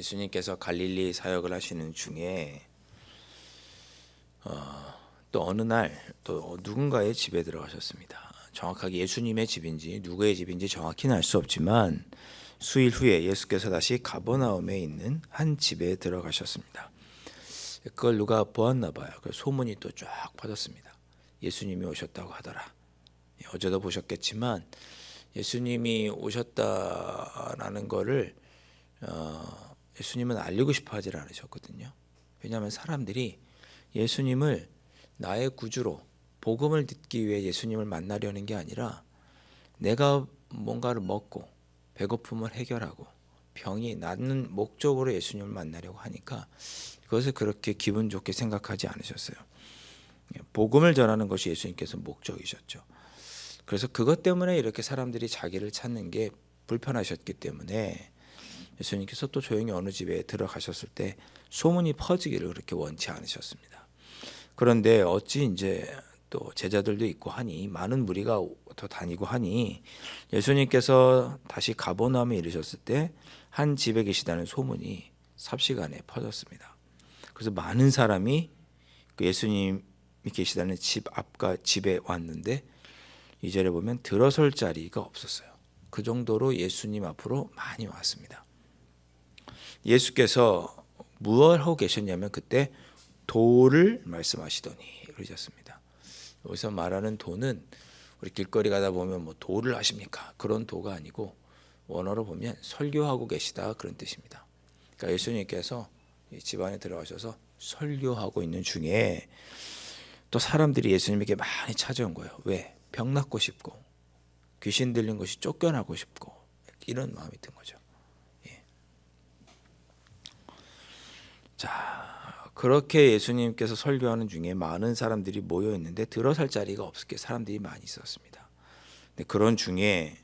예수님께서 갈릴리 사역을 하시는 중에 또 어느 날 또 누군가의 집에 들어가셨습니다. 정확하게 예수님의 집인지 누구의 집인지 정확히는 알 수 없지만 수일 후에 예수께서 다시 가버나움에 있는 한 집에 들어가셨습니다. 그걸 누가 보았나 봐요. 그 소문이 또 쫙 퍼졌습니다. 예수님이 오셨다고 하더라. 어제도 보셨겠지만 예수님이 오셨다라는 거를 예수님은 알리고 싶어 하지 않으셨거든요. 왜냐하면 사람들이 예수님을 나의 구주로 복음을 듣기 위해 예수님을 만나려는 게 아니라 내가 뭔가를 먹고 배고픔을 해결하고 병이 낫는 목적으로 예수님을 만나려고 하니까 그것을 그렇게 기분 좋게 생각하지 않으셨어요. 복음을 전하는 것이 예수님께서 목적이셨죠. 그래서 그것 때문에 이렇게 사람들이 자기를 찾는 게 불편하셨기 때문에 예수님께서 또 조용히 어느 집에 들어가셨을 때 소문이 퍼지기를 그렇게 원치 않으셨습니다. 그런데 어찌 이제 또 제자들도 있고 하니 많은 무리가 더 다니고 하니 예수님께서 다시 가버나움에 이르셨을 때 한 집에 계시다는 소문이 삽시간에 퍼졌습니다. 그래서 많은 사람이 그 예수님이 계시다는 집 앞과 집에 왔는데 2절에 보면 들어설 자리가 없었어요. 그 정도로 예수님 앞으로 많이 왔습니다. 예수께서 무엇을 하고 계셨냐면 그때 도를 말씀하시더니 그러셨습니다. 여기서 말하는 도는 우리 길거리 가다 보면 뭐 도를 하십니까? 그런 도가 아니고 원어로 보면 설교하고 계시다 그런 뜻입니다. 그러니까 예수님께서 집 안에 들어가셔서 설교하고 있는 중에 또 사람들이 예수님에게 많이 찾아온 거예요. 왜? 병 낫고 싶고 귀신 들린 것이 쫓겨나고 싶고 이런 마음이 든 거죠. 자, 그렇게 예수님께서 설교하는 중에 많은 사람들이 모여 있는데 들어설 자리가 없었기에 사람들이 많이 있었습니다. 근데 그런 중에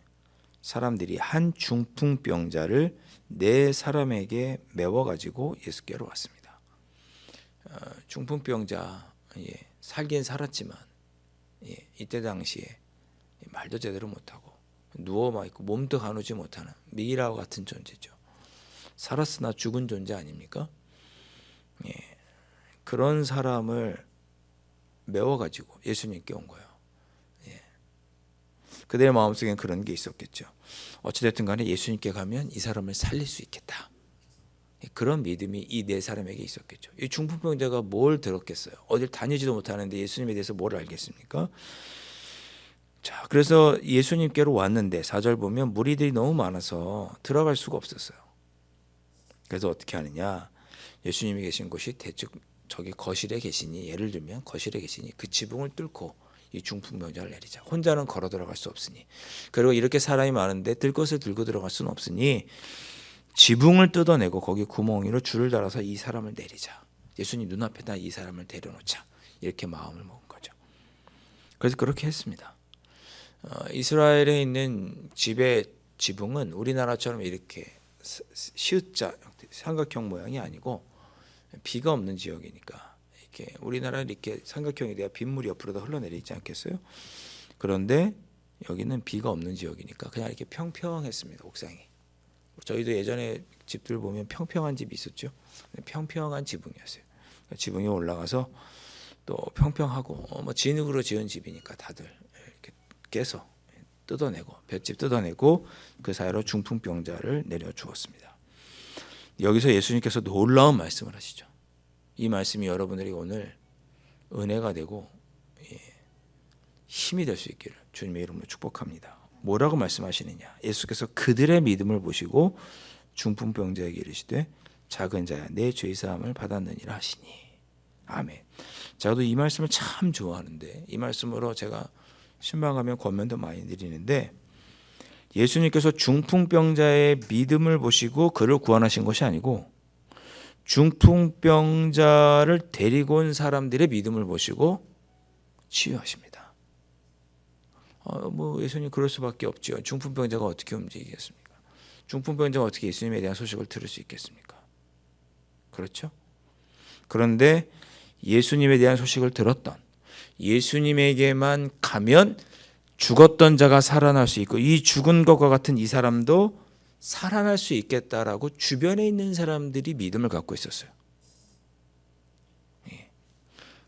사람들이 한 중풍병자를 4사람에게 메워 가지고 예수께로 왔습니다. 중풍병자 살긴 살았지만 이때 당시에 말도 제대로 못하고 누워만 있고 몸도 가누지 못하는 미라와 같은 존재죠. 살았으나 죽은 존재 아닙니까? 그런 사람을 메워가지고 예수님께 온 거예요. 그들의 마음속엔 그런 게 있었겠죠. 어찌됐든 간에 예수님께 가면 이 사람을 살릴 수 있겠다. 그런 믿음이 이 네 사람에게 있었겠죠. 이 중풍병자가 뭘 들었겠어요? 어딜 다니지도 못하는데 예수님에 대해서 뭘 알겠습니까? 자, 그래서 예수님께로 왔는데 4절 보면 무리들이 너무 많아서 들어갈 수가 없었어요. 그래서 어떻게 하느냐? 예수님이 계신 곳이 대충 저기 거실에 계시니, 예를 들면 거실에 계시니 그 지붕을 뚫고 이 중풍병자를 내리자. 혼자는 걸어 들어갈 수 없으니, 그리고 이렇게 사람이 많은데 들 것을 들고 들어갈 수는 없으니 지붕을 뜯어내고 거기 구멍으로 줄을 달아서 이 사람을 내리자. 예수님 눈앞에다 이 사람을 데려놓자. 이렇게 마음을 먹은 거죠. 그래서 그렇게 했습니다. 이스라엘에 있는 집의 지붕은 우리나라처럼 이렇게 시읒자 삼각형 모양이 아니고 비가 없는 지역이니까 이렇게 우리나라는 이렇게 삼각형이 돼야 빗물이 옆으로 다 흘러내리지 않겠어요? 그런데 여기는 비가 없는 지역이니까 그냥 이렇게 평평했습니다. 옥상이. 저희도 예전에 집들 보면 평평한 집이 있었죠. 평평한 지붕이었어요. 지붕에 올라가서 또 평평하고 뭐 진흙으로 지은 집이니까 다들 이렇게 깨서 뜯어내고 볏짚 뜯어내고 그 사이로 중풍병자를 내려 주었습니다. 여기서 예수님께서 놀라운 말씀을 하시죠. 이 말씀이 여러분들이 오늘 은혜가 되고 힘이 될 수 있기를 주님의 이름으로 축복합니다. 뭐라고 말씀하시느냐? 예수께서 그들의 믿음을 보시고 중풍병자에게 이르시되 작은 자야 내 죄 사함을 받았느니라 하시니. 아멘. 저도 이 말씀을 참 좋아하는데 이 말씀으로 제가 신방하면 권면도 많이 드리는데, 예수님께서 중풍병자의 믿음을 보시고 그를 구원하신 것이 아니고 중풍병자를 데리고 온 사람들의 믿음을 보시고 치유하십니다. 뭐 예수님 그럴 수밖에 없죠. 중풍병자가 어떻게 움직이겠습니까? 중풍병자가 어떻게 예수님에 대한 소식을 들을 수 있겠습니까? 그렇죠? 그런데 예수님에 대한 소식을 들었던, 예수님에게만 가면 죽었던 자가 살아날 수 있고 이 죽은 것과 같은 이 사람도 살아날 수 있겠다라고 주변에 있는 사람들이 믿음을 갖고 있었어요.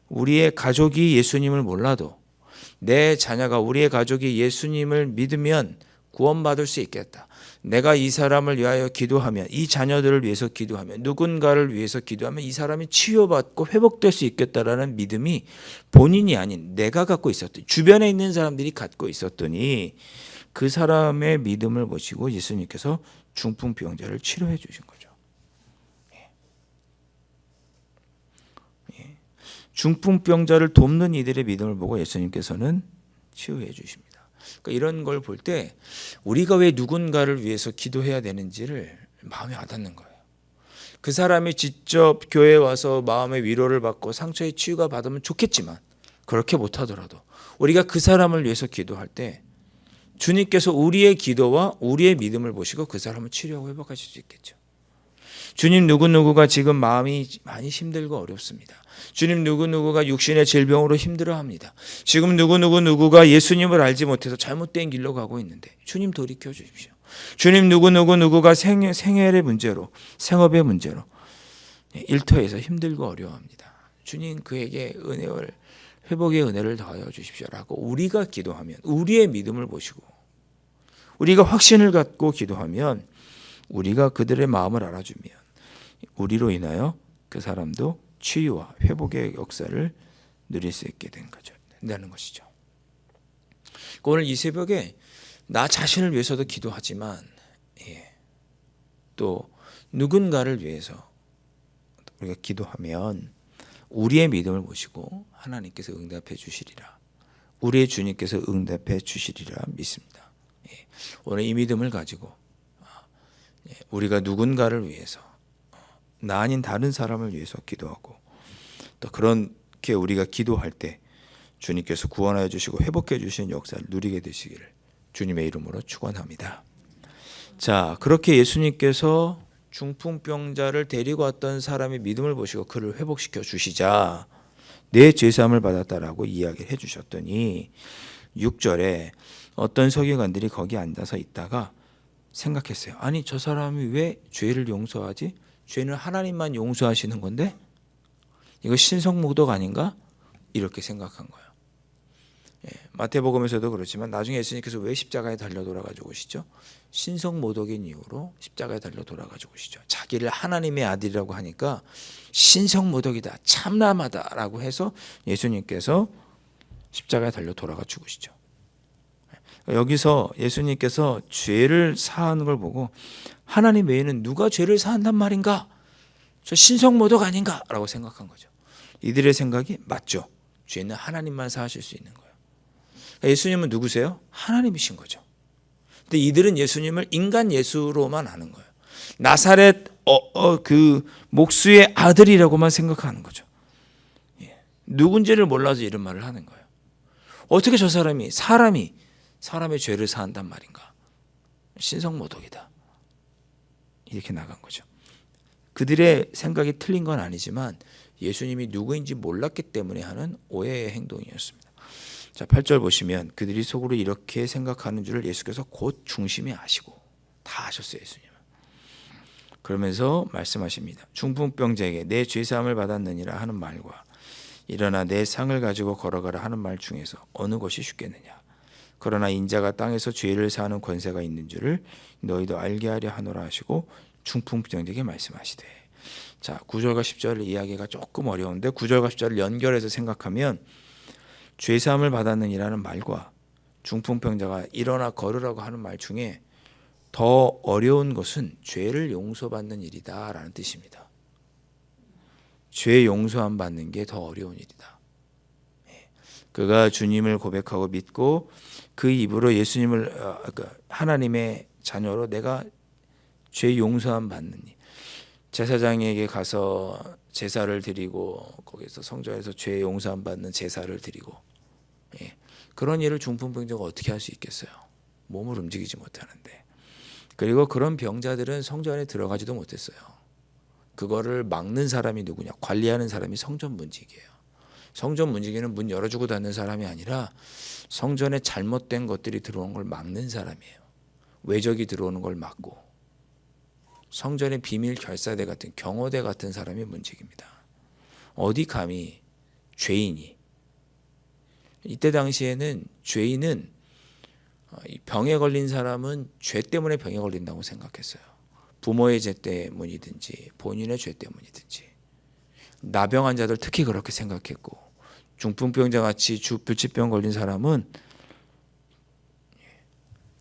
우리의 가족이 예수님을 몰라도 내 자녀가, 우리의 가족이 예수님을 믿으면 구원받을 수 있겠다. 내가 이 사람을 위하여 기도하면, 이 자녀들을 위해서 기도하면, 누군가를 위해서 기도하면 이 사람이 치유받고 회복될 수 있겠다라는 믿음이 본인이 아닌 내가 갖고 있었더니, 주변에 있는 사람들이 갖고 있었더니 그 사람의 믿음을 보시고 예수님께서 중풍병자를 치료해 주신 거죠. 중풍병자를 돕는 이들의 믿음을 보고 예수님께서는 치유해 주십니다. 그러니까 이런 걸 볼 때 우리가 왜 누군가를 위해서 기도해야 되는지를 마음에 와닿는 거예요. 그 사람이 직접 교회에 와서 마음의 위로를 받고 상처의 치유가 받으면 좋겠지만, 그렇게 못하더라도 우리가 그 사람을 위해서 기도할 때 주님께서 우리의 기도와 우리의 믿음을 보시고 그 사람을 치료하고 회복하실 수 있겠죠. 주님 누구누구가 지금 마음이 많이 힘들고 어렵습니다. 주님 누구누구가 육신의 질병으로 힘들어합니다. 지금 누구누구가 예수님을 알지 못해서 잘못된 길로 가고 있는데 주님 돌이켜 주십시오. 주님 누구누구가 생활의 문제로, 생업의 문제로 일터에서 힘들고 어려워합니다. 주님 그에게 은혜를, 회복의 은혜를 더하여 주십시오라고 우리가 기도하면, 우리의 믿음을 보시고 우리가 확신을 갖고 기도하면, 우리가 그들의 마음을 알아주면 우리로 인하여 그 사람도 치유와 회복의 역사를 누릴 수 있게 된다는 것이죠. 오늘 이 새벽에 나 자신을 위해서도 기도하지만 또 누군가를 위해서 우리가 기도하면 우리의 믿음을 보시고 하나님께서 응답해 주시리라, 우리의 주님께서 응답해 주시리라 믿습니다. 오늘 이 믿음을 가지고 우리가 누군가를 위해서, 나 아닌 다른 사람을 위해서 기도하고 또 그렇게 우리가 기도할 때 주님께서 구원하여 주시고 회복해 주시는 역사를 누리게 되시기를 주님의 이름으로 축원합니다. 자, 그렇게 예수님께서 중풍병자를 데리고 왔던 사람의 믿음을 보시고 그를 회복시켜 주시자 내 죄사함을 받았다라고 이야기를 해주셨더니 6절에 어떤 서기관들이 거기 앉아서 있다가 생각했어요. 아니 저 사람이 왜 죄를 용서하지? 죄는 하나님만 용서하시는 건데 이거 신성모독 아닌가? 이렇게 생각한 거예요. 마태복음에서도 그렇지만 나중에 예수님께서 왜 십자가에 달려 돌아가지고 오시죠? 신성모독인 이유로 십자가에 달려 돌아가지고 오시죠. 자기를 하나님의 아들이라고 하니까 신성모독이다, 참남하다라고 해서 예수님께서 십자가에 달려 돌아가 죽으시죠. 여기서 예수님께서 죄를 사하는 걸 보고 하나님 외에는 누가 죄를 사한단 말인가? 저 신성모독 아닌가? 라고 생각한 거죠. 이들의 생각이 맞죠. 죄는 하나님만 사하실 수 있는 거예요. 예수님은 누구세요? 하나님이신 거죠. 근데 이들은 예수님을 인간 예수로만 아는 거예요. 나사렛 그 목수의 아들이라고만 생각하는 거죠. 누군지를 몰라서 이런 말을 하는 거예요. 어떻게 저 사람이 사람의 죄를 사한단 말인가? 신성모독이다. 이렇게 나간 거죠. 그들의 생각이 틀린 건 아니지만 예수님이 누구인지 몰랐기 때문에 하는 오해의 행동이었습니다. 자, 8절 보시면 그들이 속으로 이렇게 생각하는 줄을 예수께서 곧 중심에 아시고 다 아셨어요, 예수님은. 그러면서 말씀하십니다. 중풍병자에게 내 죄사함을 받았느니라 하는 말과 일어나 내 상을 가지고 걸어가라 하는 말 중에서 어느 것이 쉽겠느냐? 그러나 인자가 땅에서 죄를 사하는 권세가 있는 줄을 너희도 알게 하려 하노라 하시고 중풍병자에게 말씀하시되. 자, 9절과 10절 이야기가 조금 어려운데 9절과 10절을 연결해서 생각하면 죄사함을 받았느니라는 말과 중풍병자가 일어나 걸으라고 하는 말 중에 더 어려운 것은 죄를 용서받는 일이다라는 뜻입니다. 죄 용서함 받는 게 더 어려운 일이다. 그가 주님을 고백하고 믿고 그 입으로 예수님을 하나님의 자녀로 내가 죄 용서함 받는 일. 제사장에게 가서 제사를 드리고 거기서 성전에서 죄 용서함 받는 제사를 드리고 그런 일을 중풍병자가 어떻게 할 수 있겠어요? 몸을 움직이지 못하는데. 그리고 그런 병자들은 성전에 들어가지도 못했어요. 그거를 막는 사람이 누구냐? 관리하는 사람이 성전 문지기예요. 성전 문지기는 문 열어주고 닫는 사람이 아니라 성전에 잘못된 것들이 들어오는 걸 막는 사람이에요. 외적이 들어오는 걸 막고 성전의 비밀 결사대 같은 경호대 같은 사람이 문지기입니다. 어디 감히 죄인이 이때 당시에는 죄인은 병에 걸린 사람은 죄 때문에 병에 걸린다고 생각했어요. 부모의 죄 때문이든지 본인의 죄 때문이든지. 나병 환자들 특히 그렇게 생각했고 중풍병자 같이 불치병 걸린 사람은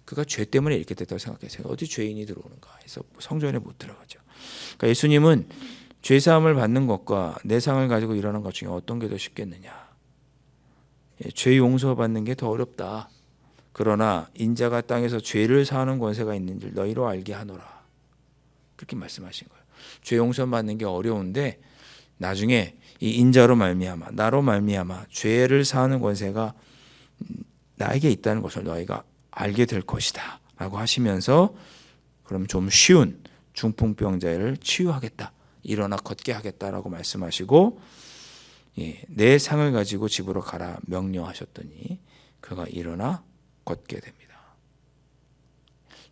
그가 죄 때문에 이렇게 됐다고 생각했어요. 어디 죄인이 들어오는가 해서 성전에 못 들어가죠. 그러니까 예수님은 죄사함을 받는 것과 내 상을 가지고 일어난 것 중에 어떤 게 더 쉽겠느냐. 죄 용서받는 게 더 어렵다. 그러나 인자가 땅에서 죄를 사하는 권세가 있는 줄 너희로 알게 하노라. 그렇게 말씀하신 거예요. 죄 용서받는 게 어려운데 나중에 이 인자로 말미암아 나로 말미암아 죄를 사하는 권세가 나에게 있다는 것을 너희가 알게 될 것이다 라고 하시면서 그럼 좀 쉬운 중풍병자를 치유하겠다, 일어나 걷게 하겠다라고 말씀하시고 내 상을 가지고 집으로 가라 명령하셨더니 그가 일어나 걷게 됩니다.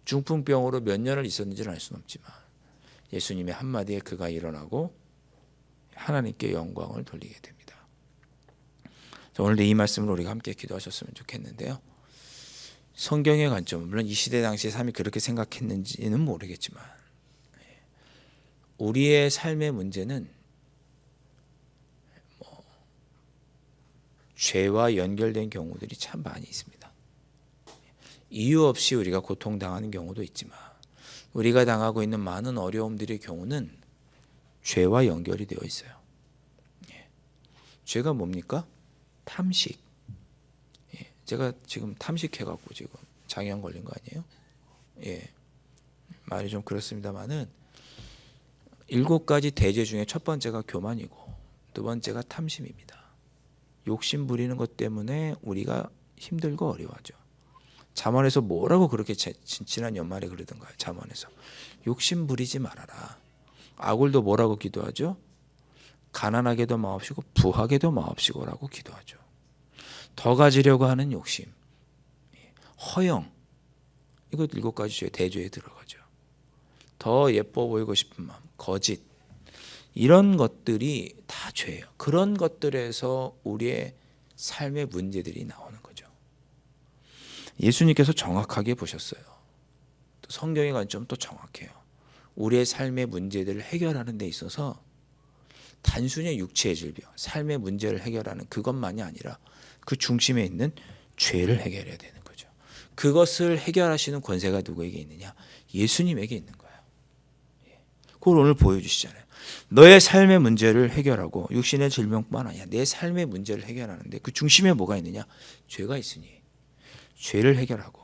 중풍병으로 몇 년을 있었는지는 알 수는 없지만 예수님의 한마디에 그가 일어나고 하나님께 영광을 돌리게 됩니다. 오늘도 이 말씀을 우리가 함께 기도하셨으면 좋겠는데요. 성경의 관점, 물론 이 시대 당시의 삶이 그렇게 생각했는지는 모르겠지만 우리의 삶의 문제는 죄와 연결된 경우들이 참 많이 있습니다. 이유 없이 우리가 고통당하는 경우도 있지만 우리가 당하고 있는 많은 어려움들의 경우는 죄와 연결이 되어 있어요. 죄가 뭡니까? 탐식. 제가 지금 탐식해갖고 지금 장애암 걸린 거 아니에요? 말이 좀 그렇습니다만은 7가지 대죄 중에 첫 번째가 교만이고 두 번째가 탐심입니다. 욕심 부리는 것 때문에 우리가 힘들고 어려워하죠. 잠언에서 뭐라고 그렇게 지난 연말에 그러던가요? 잠언에서 욕심 부리지 말아라. 아굴도 뭐라고 기도하죠? 가난하게도 마옵시고 부하게도 마옵시고라고 기도하죠. 더 가지려고 하는 욕심, 허영, 이거 7가지 죄, 대죄에 들어가죠. 더 예뻐 보이고 싶은 마음, 거짓, 이런 것들이 다 죄예요. 그런 것들에서 우리의 삶의 문제들이 나오는 거죠. 예수님께서 정확하게 보셨어요. 또 성경의 관점 또 정확해요. 우리의 삶의 문제들을 해결하는 데 있어서 단순히 육체의 질병, 삶의 문제를 해결하는 그것만이 아니라 그 중심에 있는 죄를 해결해야 되는 거죠. 그것을 해결하시는 권세가 누구에게 있느냐? 예수님에게 있는 거예요. 그걸 오늘 보여주시잖아요. 너의 삶의 문제를 해결하고 육신의 질병뿐만 아니라 내 삶의 문제를 해결하는데 그 중심에 뭐가 있느냐? 죄가 있으니 죄를 해결하고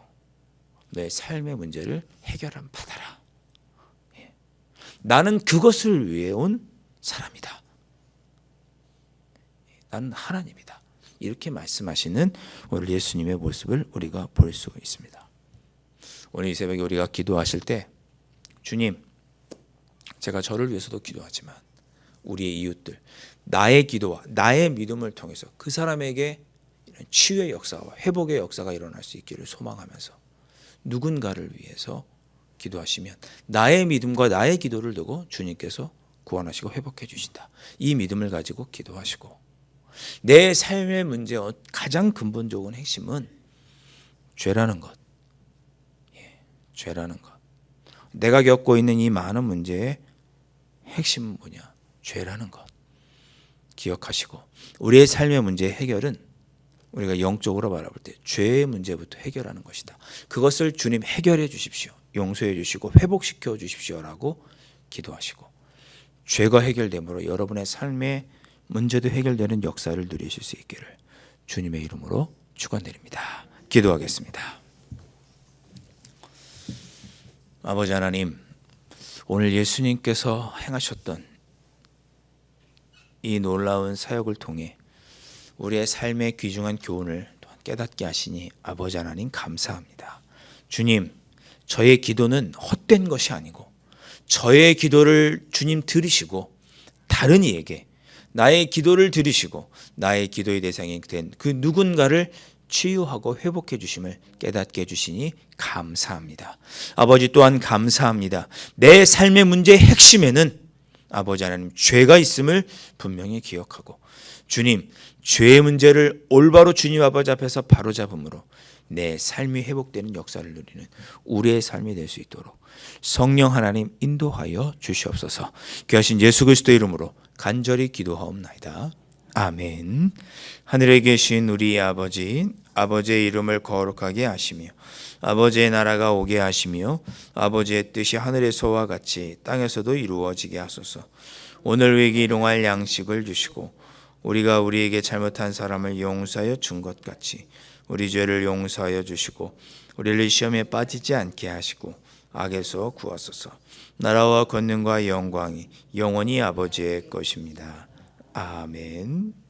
너의 삶의 문제를 해결함 받아라. 나는 그것을 위해 온 사람이다. 나는 하나님이다. 이렇게 말씀하시는 오늘 예수님의 모습을 우리가 볼 수 있습니다. 오늘 이 새벽에 우리가 기도하실 때 주님, 제가 저를 위해서도 기도하지만 우리의 이웃들, 나의 기도와 나의 믿음을 통해서 그 사람에게 이런 치유의 역사와 회복의 역사가 일어날 수 있기를 소망하면서 누군가를 위해서 기도하시면 나의 믿음과 나의 기도를 두고 주님께서 구원하시고 회복해 주신다. 이 믿음을 가지고 기도하시고 내 삶의 문제 가장 근본적인 핵심은 죄라는 것. 죄라는 것. 내가 겪고 있는 이 많은 문제의 핵심은 뭐냐? 죄라는 것. 기억하시고 우리의 삶의 문제의 해결은 우리가 영적으로 바라볼 때 죄의 문제부터 해결하는 것이다. 그것을 주님 해결해 주십시오. 용서해 주시고 회복시켜 주십시오라고 기도하시고 죄가 해결됨으로 여러분의 삶의 문제도 해결되는 역사를 누리실 수 있기를 주님의 이름으로 축원드립니다. 기도하겠습니다. 아버지 하나님, 오늘 예수님께서 행하셨던 이 놀라운 사역을 통해 우리의 삶의 귀중한 교훈을 또한 깨닫게 하시니 아버지 하나님 감사합니다. 주님, 저의 기도는 헛된 것이 아니고 저의 기도를 주님 들으시고 다른 이에게 나의 기도를 들으시고 나의 기도의 대상이 된 그 누군가를 치유하고 회복해 주심을 깨닫게 해주시니 감사합니다. 아버지 또한 감사합니다. 내 삶의 문제의 핵심에는 아버지 하나님 죄가 있음을 분명히 기억하고 주님, 죄의 문제를 올바로 주님 아버지 앞에서 바로잡음으로 내 삶이 회복되는 역사를 누리는 우리의 삶이 될 수 있도록 성령 하나님 인도하여 주시옵소서. 귀하신 예수 그리스도의 이름으로 간절히 기도하옵나이다. 아멘. 하늘에 계신 우리 아버지, 아버지의 이름을 거룩하게 하시며 아버지의 나라가 오게 하시며 아버지의 뜻이 하늘에서와 같이 땅에서도 이루어지게 하소서. 오늘 우리에게 일용할 양식을 주시고 우리가 우리에게 잘못한 사람을 용서하여 준 것 같이 우리 죄를 용서하여 주시고 우리를 시험에 빠지지 않게 하시고 악에서 구하소서. 나라와 권능과 영광이 영원히 아버지의 것입니다. 아멘.